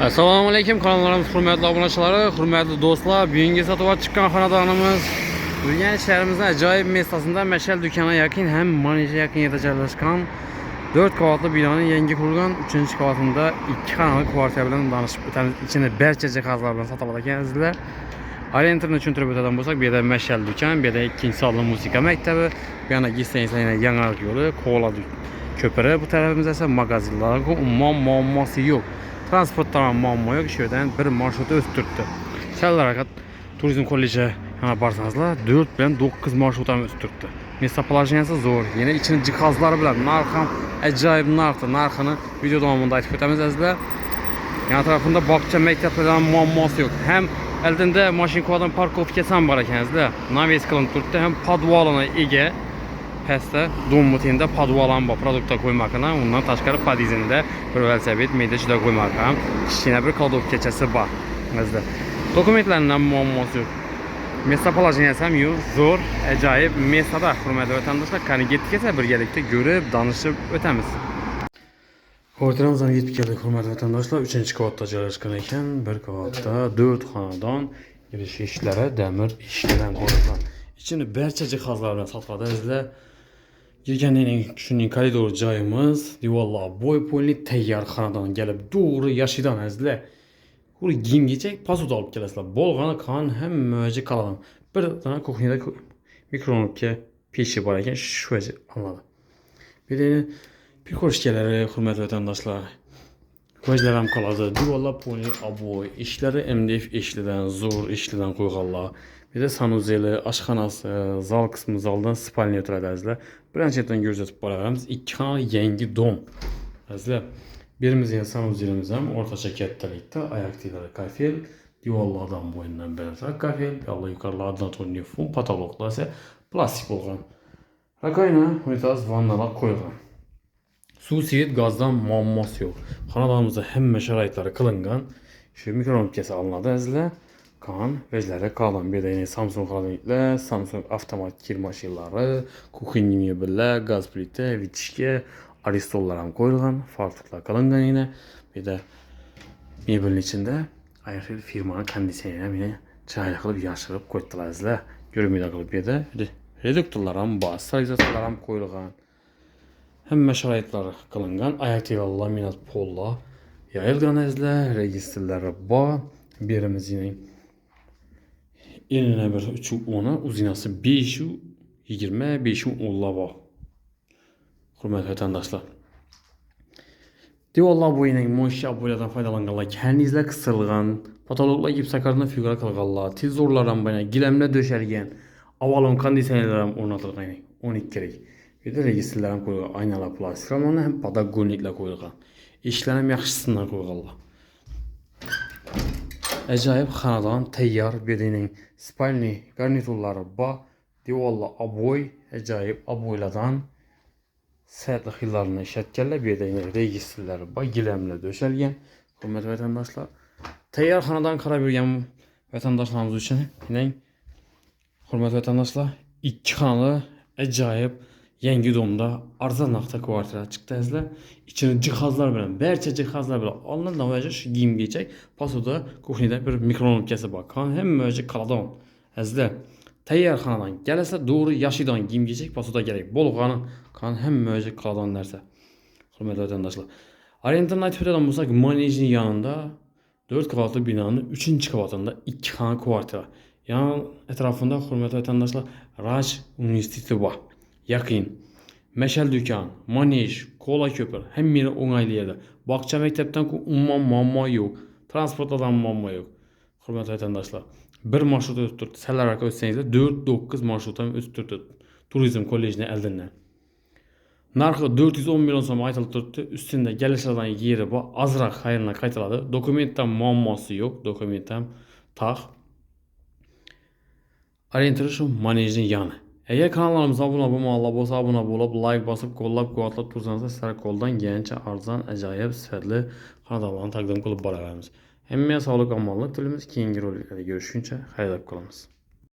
Assalomu alaykum, kanallarimiz hurmatli obunachilar, hurmatli do'stlar. Bugungi sotuvga chiqqan xonadonimiz Urganch shahrimizning ajoyib mestasida Mashal do'koniga yaqin ham manejga yaqin yerda joylashgan 4 qavatli binoning yangi qurilgan 3-qavatida 2 xonali kvartira bilan tanishib o'tamiz. Ichini barcha jihozlar bilan sotib olgansizlar. Orientirni tushuntirib o'tadigan bo'lsak, bu yerda Mashal do'kon, bu yerda 2-sonli musiqa maktabi, bu yana Gistenslana Yangilik yo'li, Qo'la ko'piri, bu tarafimizda esa magazinlar, umuman muammosi yo'q. Transportdan muammo yo'q, shu yerdan bir marshrut o'tib turibdi. Sharlar harakat turizm kolleji yana barsangizlar 4 bilan 9 marshrut ham o'tib turibdi. Mestopoложениесі zo'r. Yana ichini jihozlari bilan narx ham ajoyib narxda. Narxini video davomida aytib o'tamiz azizlar. Yana tarafında bog'cha maktablardan muammosi yo'q. Ham oldinda mashinkadan parkovkasi ham bor ekanizlar. Naves qilinib turibdi, ham podvalona ega. Pastda Do'mmutinda podvalan bor, produktlar qo'ymakana, undan tashqari padizinda bir velosiped meydachida qo'ymak ham, kichkina bir kladovkachasi bor. Bizda dokumentlardan muammosi yo'q. Mestopoложениесі ham yo'q, zo'r, ajoyib mestada hurmatli vatandoshlar, qani yetib kelsa birgalikda ko'rib, danishib o'tamiz. Kvartiramizdan yetib keldik hurmatli vatandoshlar, 3-qavatda joylashgan ekan, bir qavatda 4 xonadon, girish eshiklari damir eshiklardan qurilgan. İçini barcha jihozlar bilan sotuvdazlar. Girgandan shuning koridor joyimiz, divorlar bo'y-bo'yli tayyor xonadon kelib, to'g'ri yashidan azizlar. Uri kiyim-kechak posud olib kelasizlar. Bo'lg'ani qon hammaga qaladan. Bir dona kuxnyada mikronovka peshi bor ekan, shu anladim. Bir de pikorishkalari hurmatli vatandoshlar. Ko'zlar ham qoladi. Divorlar bo'yli aboy, ishlari MDF ishlidan, zo'r ishlidan qo'yganlar. Bir de sanuzeli, aşxanası, zal kısmı zaldan spalniya turadi azizlar. Birinchidan ko'rsatib boramiz. 2 xonali yangi dom. Azizlar, birimizga sanuzelimiz ham o'rtacha kattalikda, oyoq tiylari kafel, divorlardan bo'yindan beri kafel, yo'lla yuqorilardan turli fon, patologlar esa plastik bo'lgan. Rakoyna, unitaz, vannalar qo'yilgan. Suv, svet, gazdan muammosi yo'q. Xonadonimizda hamma sharoitlari qilingan. Shu mikronovkasi olinadi azizlar. Kan vezlere kalan bir de Samsung xonadonliklar, Samsung avtomat kir mashinalari, kuxinni mebellar, gaz plita, vitishka, aristollar ham qo'yilgan, fartuqlar qilingan yana. Bir de mebelning ichida Airfield firmaning konditsioneri meni chiroyli qilib yashirib qo'ydilar. Ko'rmaydi qilib bu yerda reduktorlar ham bor, stabilizatorlar ham qo'yilgan. Hamma sharoitlari qilingan, oyoqtilar laminat pollar yayilgan azizlar, registrlari bor. Birimizning eline bir 310'a uzinası 520 510'la var. Hürmetli vatandaşlar. Diyorlar bu yine moşya boyadan faydalanganlar, kendinizle kısırılgan, patologlar gibi sakarına figura kılganlar, tiz zorlardan bana gilemle döşergen, avalon kondisyonerlerim ornatılgan, 12 gerek. Bir de registrlerim koyulgan, aynalar plastik almanlar hem patagonlikle koyulgan. İşlerim yaxşısından koyulganlar. Ajoyib xonadon tayyor, birining spalni garniturlari bor, divorlar aboy, ajoyib aboylardan saytli xillarni ishlatganlar, bu yerda registrlari bor, gilamlar döşelgen. Hurmatli vatandoshlar, tayyor xonadon qarab yurgan vatandoshlarimiz uchun, hurmatli vatandoshlar, 2 xonali ajoyib yangi domda arzon narxda kvartira chiqdi azizlar. İçini cihazlar bilan, barcha jihozlar bilan olinadi. Navoiy shu kiyim-kechak, posuda, kuxnyada bir mikronovkasi bor. Qon hammaga qaladon. Azizlar, tayyor xonadon kelsa, to'g'ri yashidon kiyim-kechak, posuda kerak. Bo'lg'ani qon hammaga qaladon narsa. Hurmatli vatandoshlar, orientirni aytib o'tadigan bo'lsak, manejning yonida 4 qavatli binoning 3-qavatida 2 xona kvartira. Yan etrafında hurmatli vatandoshlar, Raj universiteti bor. Yaqin. Mashal do'kon, manej, Qo'la ko'pir, hammani o'ng'ayli yerda. Bog'cha maktabdan umuman muammo yo'q. Transportlardan muammo yo'q. Hurmatli vatandoshlar, bir marshrut o'tib turibdi. Salarga o'tsangizlar 4-9 marshrutdan o'tib turibdi. Turizm kollejining oldidan. Narxi 410 million so'm aytilib turibdi. Ustida galishlardan yeri bor, azroq xayrina qaytiladi. Dokumentdan muammosi yo'q, dokument ham taq. Orientir shu manejning yoni. Eğer kanallarımıza abone bo'lsa, abone bo'lib, like bosib, qo'llab-quvvatlab tursangiz, sizlar qo'ldan kelgancha arzon, ajoyib, sifatli xonadonlarni taqdim qilib boraveramiz. Hammaga sog'lik, omonlik tilamiz. Keyingi roliklarda görüşguncha xayrlab qolamiz.